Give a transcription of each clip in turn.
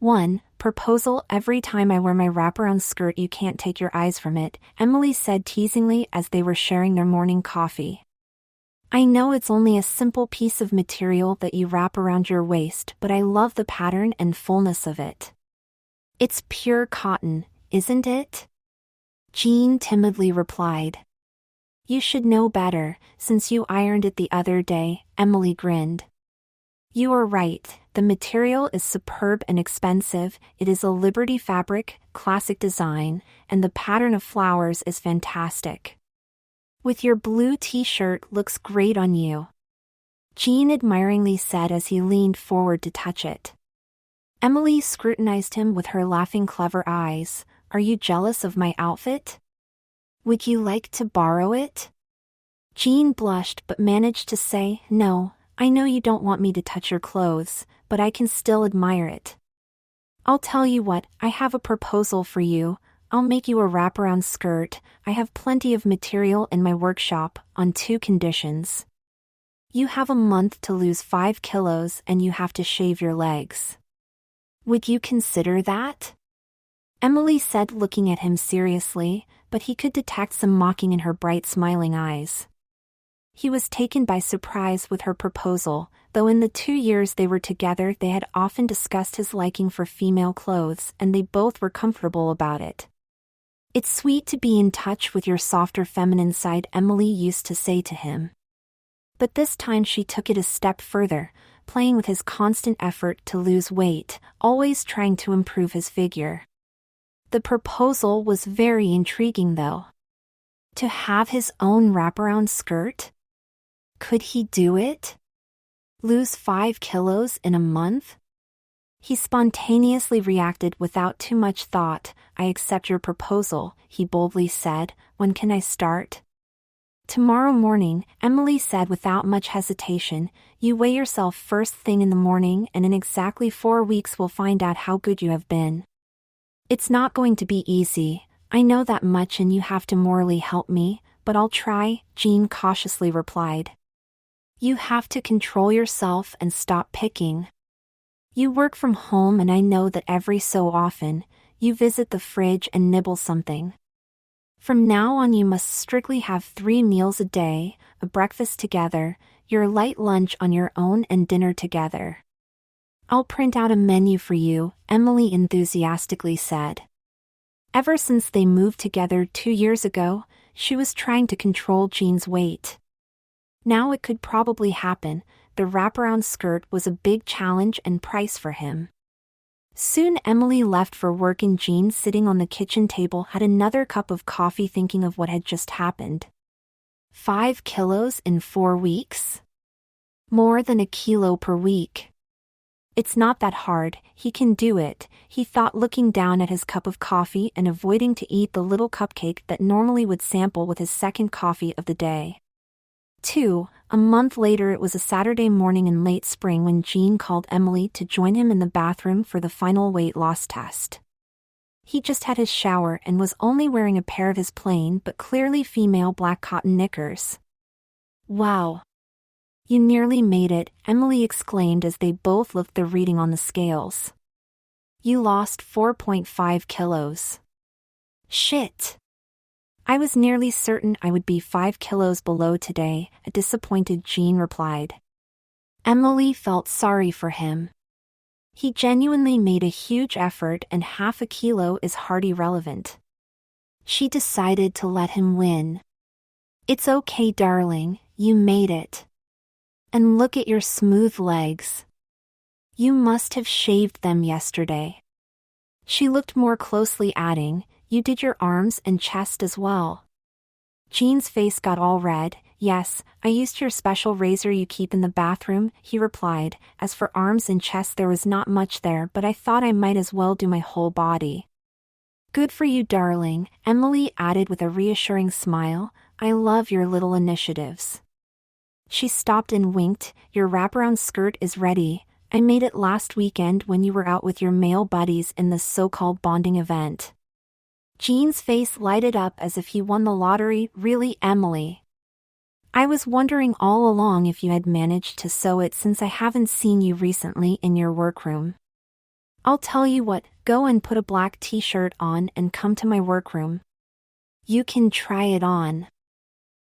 1. Proposal. Every time I wear my wraparound skirt you can't take your eyes from it, Emily said teasingly as they were sharing their morning coffee. I know it's only a simple piece of material that you wrap around your waist, but I love the pattern and fullness of it. It's pure cotton, isn't it? Jean timidly replied. You should know better, since you ironed it the other day, Emily grinned. You are right, the material is superb and expensive, it is a Liberty fabric, classic design, and the pattern of flowers is fantastic. With your blue t-shirt looks great on you. Jean admiringly said as he leaned forward to touch it. Emily scrutinized him with her laughing clever eyes. Are you jealous of my outfit? Would you like to borrow it? Jean blushed but managed to say, No, I know you don't want me to touch your clothes, but I can still admire it. I'll tell you what, I have a proposal for you. I'll make you a wraparound skirt. I have plenty of material in my workshop, on 2 conditions. You have a month to lose 5 kilos and you have to shave your legs. Would you consider that? Emily said, looking at him seriously, but he could detect some mocking in her bright smiling eyes. He was taken by surprise with her proposal, though in the 2 years they were together they had often discussed his liking for female clothes and they both were comfortable about it. It's sweet to be in touch with your softer feminine side, Emily used to say to him. But this time she took it a step further, playing with his constant effort to lose weight, always trying to improve his figure. The proposal was very intriguing though. To have his own wraparound skirt? Could he do it? Lose 5 kilos in a month? He spontaneously reacted without too much thought. I accept your proposal, he boldly said. When can I start? Tomorrow morning, Emily said without much hesitation. You weigh yourself first thing in the morning and in exactly 4 weeks we'll find out how good you have been. It's not going to be easy, I know that much, and you have to morally help me, but I'll try, Jean cautiously replied. You have to control yourself and stop picking. You work from home and I know that every so often, you visit the fridge and nibble something. From now on you must strictly have 3 meals a day, a breakfast together, your light lunch on your own and dinner together. I'll print out a menu for you, Emily enthusiastically said. Ever since they moved together 2 years ago, she was trying to control Jean's weight. Now it could probably happen. The wraparound skirt was a big challenge and price for him. Soon Emily left for work and Jean, sitting on the kitchen table, had another cup of coffee thinking of what had just happened. 5 kilos in 4 weeks? More than a kilo per week. It's not that hard, he can do it, he thought, looking down at his cup of coffee and avoiding to eat the little cupcake that normally would sample with his second coffee of the day. 2. A month later, it was a Saturday morning in late spring when Jean called Emily to join him in the bathroom for the final weight loss test. He just had his shower and was only wearing a pair of his plain but clearly female black cotton knickers. Wow! You nearly made it, Emily exclaimed as they both looked the reading on the scales. You lost 4.5 kilos. Shit! I was nearly certain I would be 5 kilos below today, a disappointed Jean replied. Emily felt sorry for him. He genuinely made a huge effort and half a kilo is hardly relevant. She decided to let him win. It's okay, darling, you made it. And look at your smooth legs. You must have shaved them yesterday. She looked more closely, adding, You did your arms and chest as well. Jean's face got all red. Yes, I used your special razor you keep in the bathroom, he replied. As for arms and chest, there was not much there, but I thought I might as well do my whole body. Good for you, darling, Emily added with a reassuring smile. I love your little initiatives. She stopped and winked. Your wraparound skirt is ready. I made it last weekend when you were out with your male buddies in this so-called bonding event. Jean's face lighted up as if he won the lottery. Really, Emily? I was wondering all along if you had managed to sew it, since I haven't seen you recently in your workroom. I'll tell you what, go and put a black t-shirt on and come to my workroom. You can try it on.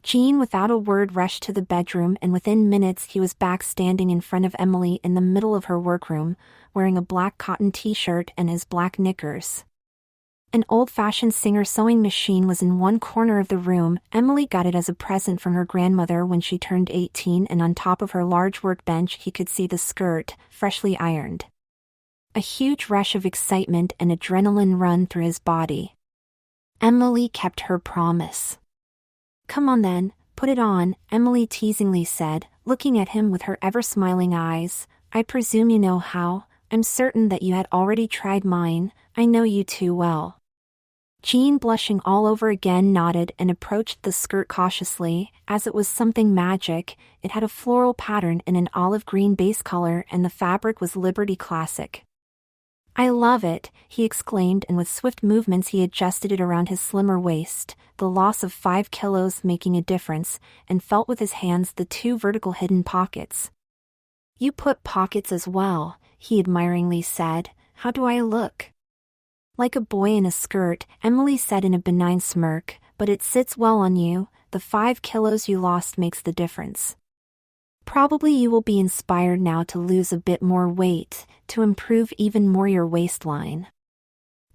Jean without a word rushed to the bedroom, and within minutes he was back standing in front of Emily in the middle of her workroom, wearing a black cotton t-shirt and his black knickers. An old-fashioned Singer sewing machine was in one corner of the room. Emily got it as a present from her grandmother when she turned 18, and on top of her large workbench he could see the skirt, freshly ironed. A huge rush of excitement and adrenaline ran through his body. Emily kept her promise. Come on then, put it on, Emily teasingly said, looking at him with her ever-smiling eyes. I presume you know how. I'm certain that you had already tried mine. I know you too well. Jean, blushing all over again, nodded and approached the skirt cautiously, as it was something magic. It had a floral pattern in an olive green base color, and the fabric was Liberty Classic. I love it, he exclaimed, and with swift movements he adjusted it around his slimmer waist, the loss of 5 kilos making a difference, and felt with his hands the 2 vertical hidden pockets. You put pockets as well, he admiringly said. How do I look? Like a boy in a skirt, Emily said in a benign smirk, but it sits well on you. The 5 kilos you lost makes the difference. Probably you will be inspired now to lose a bit more weight, to improve even more your waistline.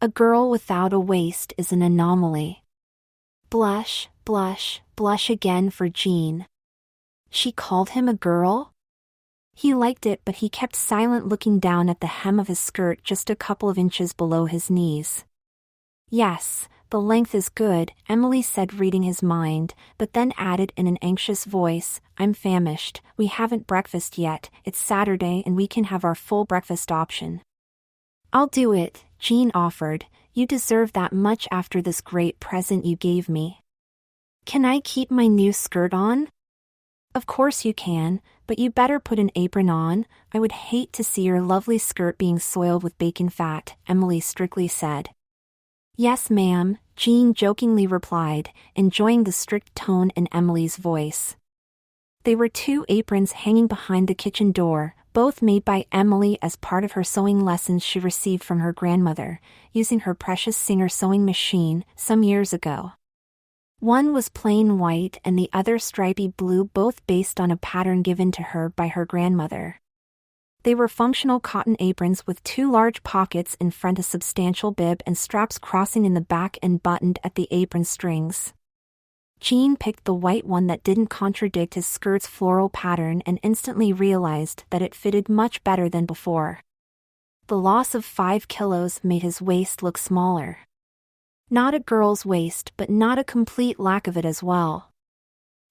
A girl without a waist is an anomaly. Blush, blush, blush again for Jean. She called him a girl? He liked it, but he kept silent, looking down at the hem of his skirt just a couple of inches below his knees. Yes, the length is good, Emily said, reading his mind, but then added in an anxious voice, I'm famished, we haven't breakfast yet, it's Saturday and we can have our full breakfast option. I'll do it, Jean offered, you deserve that much after this great present you gave me. Can I keep my new skirt on? Of course you can, but you better put an apron on. I would hate to see your lovely skirt being soiled with bacon fat, Emily strictly said. Yes, ma'am, Jean jokingly replied, enjoying the strict tone in Emily's voice. There were 2 aprons hanging behind the kitchen door, both made by Emily as part of her sewing lessons she received from her grandmother, using her precious Singer sewing machine some years ago. One was plain white and the other stripy blue, both based on a pattern given to her by her grandmother. They were functional cotton aprons with 2 large pockets in front, a substantial bib, and straps crossing in the back and buttoned at the apron strings. Jean picked the white one that didn't contradict his skirt's floral pattern and instantly realized that it fitted much better than before. The loss of 5 kilos made his waist look smaller. Not a girl's waist, but not a complete lack of it as well.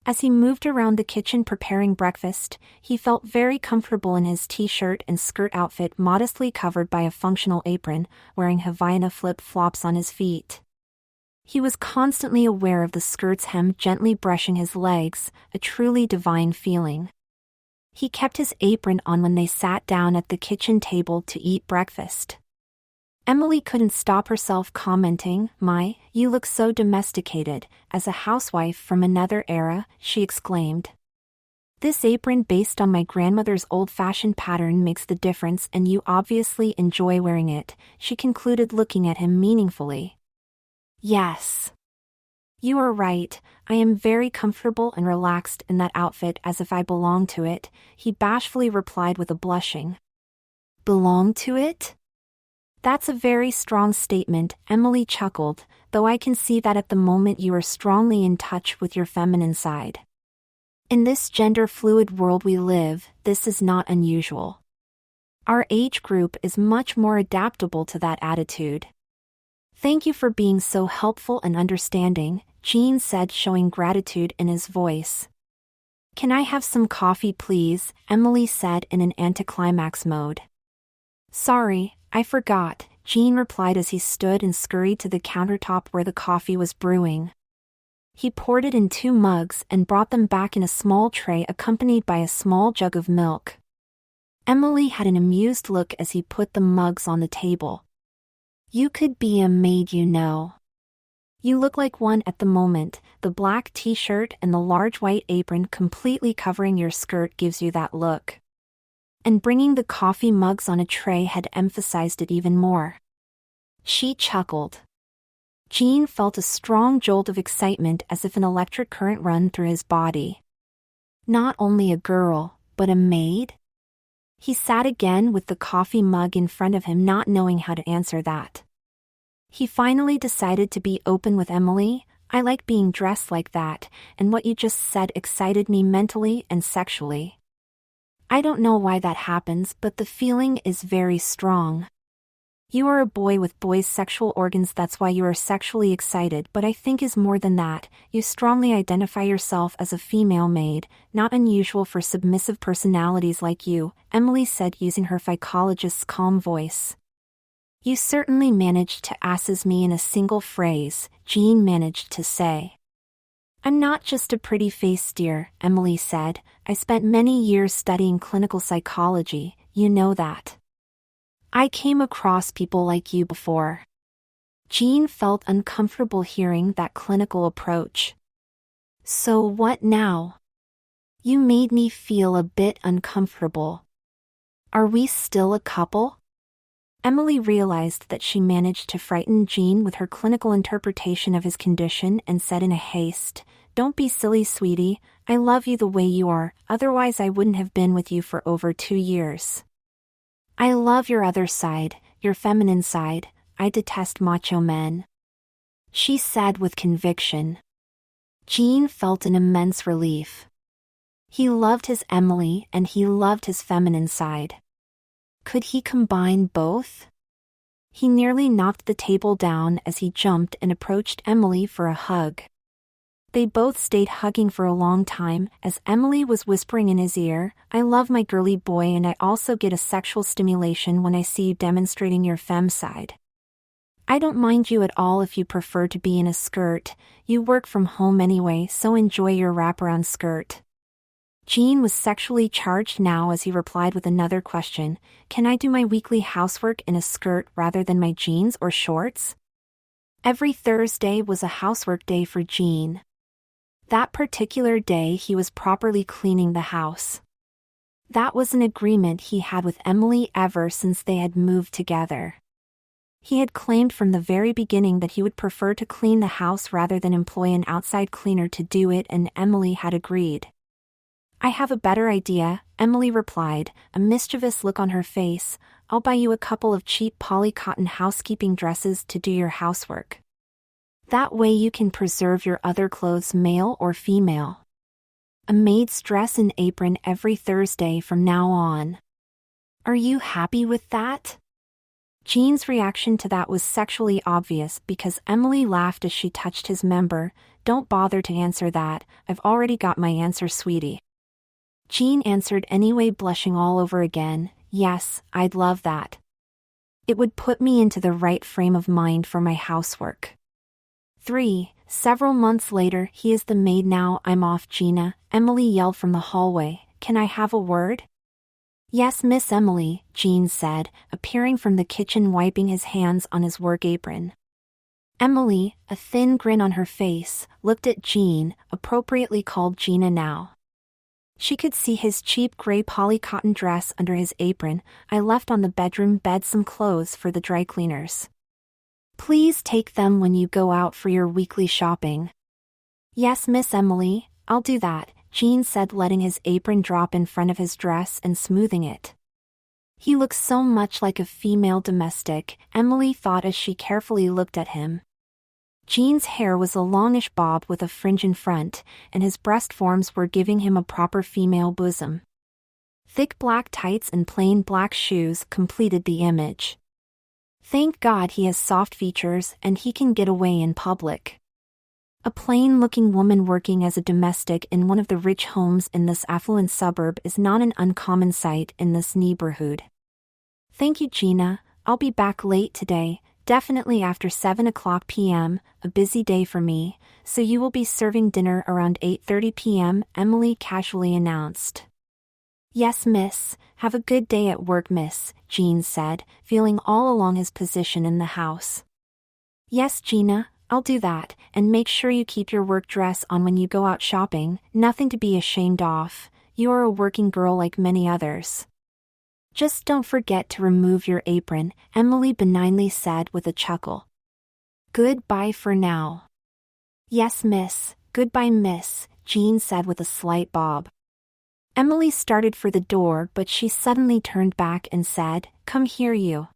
As he moved around the kitchen preparing breakfast, he felt very comfortable in his t-shirt and skirt outfit, modestly covered by a functional apron, wearing Havaiana flip-flops on his feet. He was constantly aware of the skirt's hem gently brushing his legs, a truly divine feeling. He kept his apron on when they sat down at the kitchen table to eat breakfast. Emily couldn't stop herself commenting, "My, you look so domesticated, as a housewife from another era," she exclaimed. "This apron based on my grandmother's old-fashioned pattern makes the difference, and you obviously enjoy wearing it," she concluded, looking at him meaningfully. "Yes. You are right, I am very comfortable and relaxed in that outfit, as if I belong to it," he bashfully replied with a blushing. "Belong to it? That's a very strong statement," Emily chuckled, "though I can see that at the moment you are strongly in touch with your feminine side. In this gender-fluid world we live, this is not unusual. Our age group is much more adaptable to that attitude." "Thank you for being so helpful and understanding," Jean said, showing gratitude in his voice. "Can I have some coffee, please?" Emily said in an anticlimax mode. "Sorry, I forgot," Jean replied as he stood and scurried to the countertop where the coffee was brewing. He poured it in 2 mugs and brought them back in a small tray, accompanied by a small jug of milk. Emily had an amused look as he put the mugs on the table. "You could be a maid, you know. You look like one at the moment. The black t-shirt and the large white apron completely covering your skirt gives you that look. and bringing the coffee mugs on a tray had emphasized it even more. She chuckled. Jean felt a strong jolt of excitement as if an electric current ran through his body. Not only a girl, but a maid? He sat again with the coffee mug in front of him, not knowing how to answer that. He finally decided to be open with Emily. I like being dressed like that, and what you just said excited me mentally and sexually. I don't know why that happens, but the feeling is very strong. You are a boy with boys' sexual organs, that's why you are sexually excited, but I think is more than that. You strongly identify yourself as a female maid, not unusual for submissive personalities like you, Emily said using her psychologist's calm voice. You certainly managed to asses me in a single phrase, Jean managed to say. I'm not just a pretty face, dear, Emily said. I spent many years studying clinical psychology, you know that. I came across people like you before. Jean felt uncomfortable hearing that clinical approach. So what now? You made me feel a bit uncomfortable. Are we still a couple? Emily realized that she managed to frighten Jean with her clinical interpretation of his condition and said in a haste, Don't be silly, sweetie, I love you the way you are, otherwise I wouldn't have been with you for over 2 years. I love your other side, your feminine side, I detest macho men. She said with conviction. Jean felt an immense relief. He loved his Emily and he loved his feminine side. Could he combine both? He nearly knocked the table down as he jumped and approached Emily for a hug. They both stayed hugging for a long time as Emily was whispering in his ear, I love my girly boy and I also get a sexual stimulation when I see you demonstrating your femme side. I don't mind you at all if you prefer to be in a skirt, you work from home anyway, so enjoy your wraparound skirt. Jean was sexually charged now as he replied with another question, Can I do my weekly housework in a skirt rather than my jeans or shorts? Every Thursday was a housework day for Jean. That particular day he was properly cleaning the house. That was an agreement he had with Emily ever since they had moved together. He had claimed from the very beginning that he would prefer to clean the house rather than employ an outside cleaner to do it, and Emily had agreed. I have a better idea, Emily replied, a mischievous look on her face. I'll buy you a couple of cheap polycotton housekeeping dresses to do your housework. That way you can preserve your other clothes, male or female. A maid's dress and apron every Thursday from now on. Are you happy with that? Jean's reaction to that was sexually obvious because Emily laughed as she touched his member. Don't bother to answer that, I've already got my answer, sweetie. Jean answered anyway, blushing all over again, yes, I'd love that. It would put me into the right frame of mind for my housework. 3. Several months later, he is the maid now. I'm off, Gina, Emily yelled from the hallway. Can I have a word? Yes, Miss Emily, Jean said, appearing from the kitchen wiping his hands on his work apron. Emily, a thin grin on her face, looked at Jean, appropriately called Gina now. She could see his cheap gray polycotton dress under his apron. I left on the bedroom bed some clothes for the dry cleaners. Please take them when you go out for your weekly shopping. Yes, Miss Emily, I'll do that, Jean said, letting his apron drop in front of his dress and smoothing it. He looks so much like a female domestic, Emily thought as she carefully looked at him. Jean's hair was a longish bob with a fringe in front, and his breast forms were giving him a proper female bosom. Thick black tights and plain black shoes completed the image. Thank God he has soft features and he can get away in public. A plain-looking woman working as a domestic in one of the rich homes in this affluent suburb is not an uncommon sight in this neighborhood. Thank you, Gina, I'll be back late today, definitely after 7:00 p.m., a busy day for me, so you will be serving dinner around 8:30 p.m., Emily casually announced. Yes, miss, have a good day at work, miss, Jean said, feeling all along his position in the house. Yes, Gina, I'll do that, and make sure you keep your work dress on when you go out shopping, nothing to be ashamed of, you are a working girl like many others. Just don't forget to remove your apron, Emily benignly said with a chuckle. Goodbye for now. Yes, miss. Goodbye, miss, Jean said with a slight bob. Emily started for the door, but she suddenly turned back and said, Come here, you.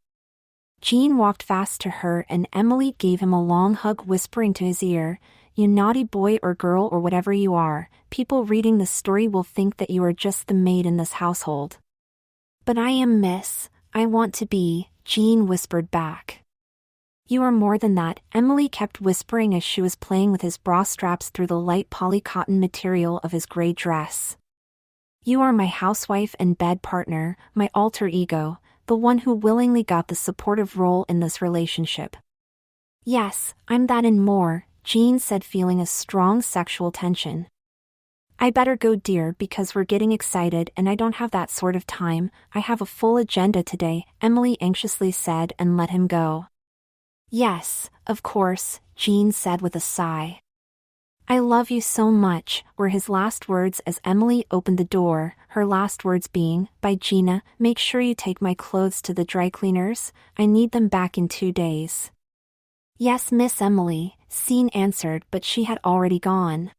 Jean walked fast to her and Emily gave him a long hug, whispering to his ear, You naughty boy or girl or whatever you are, people reading this story will think that you are just the maid in this household. But I am, miss. I want to be, Jean whispered back. You are more than that, Emily kept whispering as she was playing with his bra straps through the light polycotton material of his gray dress. You are my housewife and bed partner, my alter ego, the one who willingly got the supportive role in this relationship. Yes, I'm that and more, Jean said, feeling a strong sexual tension. I better go, dear, because we're getting excited and I don't have that sort of time. I have a full agenda today, Emily anxiously said and let him go. Yes, of course, Jean said with a sigh. I love you so much, were his last words as Emily opened the door, her last words being, Bye, Gina, make sure you take my clothes to the dry cleaners, I need them back in 2 days. Yes, Miss Emily, Scene answered, but she had already gone.